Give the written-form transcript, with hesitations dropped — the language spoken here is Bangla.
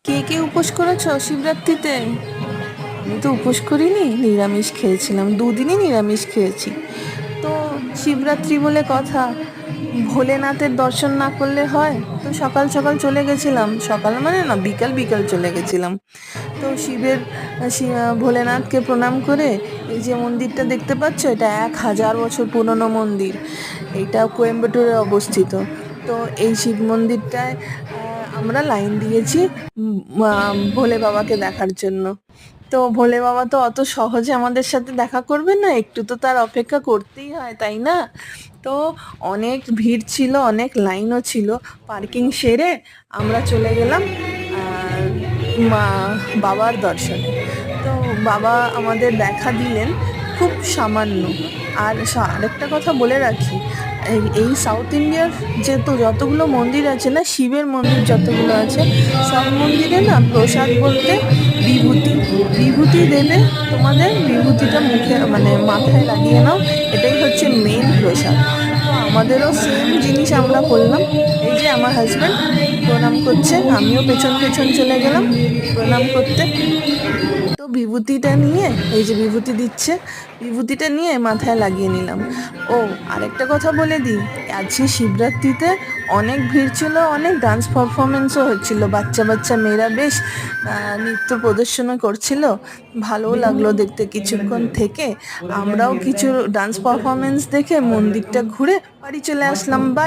কে কে উপোস করেছো শিবরাত্রিতে? আমি তো উপোস করিনি, নিরামিষ খেয়েছিলাম, দুদিনই নিরামিষ খেয়েছি। তো শিবরাত্রি বলে কথা, ভোলেনাথের দর্শন না করলে হয়? তো সকাল সকাল চলে গেছিলাম, সকাল মানে না, বিকাল বিকাল চলে গেছিলাম। তো ভোলেনাথকে প্রণাম করে, এই যে মন্দিরটা দেখতে পাচ্ছ, এটা 1000 বছর পুরনো মন্দির। এইটা কোয়েম্বাটুরে অবস্থিত। তো এই শিব মন্দিরটায় আমরা লাইন দিয়েছি ভোলে বাবাকে দেখার জন্য। তো ভোলে বাবা তো অত সহজে আমাদের সাথে দেখা করবে না, একটু তো তার অপেক্ষা করতেই হয়, তাই না? তো অনেক ভিড় ছিল, অনেক লাইনও ছিল। পার্কিং সেরে আমরা চলে গেলাম আর মা বাবার দর্শনে। তো বাবা আমাদের দেখা দিলেন খুব সামান্য। আর আরেকটা কথা বলে রাখি, এই সাউথ ইন্ডিয়ার যতগুলো মন্দির আছে না, শিবের মন্দির যতগুলো আছে, সব মন্দিরে না প্রসাদ বলতে বিভূতি বিভূতি দেবে। তোমাদের বিভূতিটা মুখে মানে মাথায় লাগিয়ে নাও, এটাই হচ্ছে মেন প্রসাদ। তো আমাদেরও সেম জিনিস আমরা করলাম। এই যে আমার হাজব্যান্ড প্রণাম করছে, আমিও পেছন পেছন চলে গেলাম প্রণাম করতে। তো বিভূতিটা নিয়ে, এই যে বিভূতি দিচ্ছে, বিভূতিটা নিয়ে মাথায় লাগিয়ে নিলাম। ও, আরেকটা কথা বলে দিই, আজকে শিবরাত্রিতে অনেক ভিড় ছিল, অনেক ডান্স পারফরমেন্সও হচ্ছিল, বাচ্চা বাচ্চা মেয়েরা বেশ নৃত্য প্রদর্শনও করছিল। ভালোও লাগলো দেখতে। কিছুক্ষণ থেকে আমরাও কিছু ডান্স পারফরমেন্স দেখে মন্দিরটা ঘুরে বাড়ি চলে আসলাম। বাই।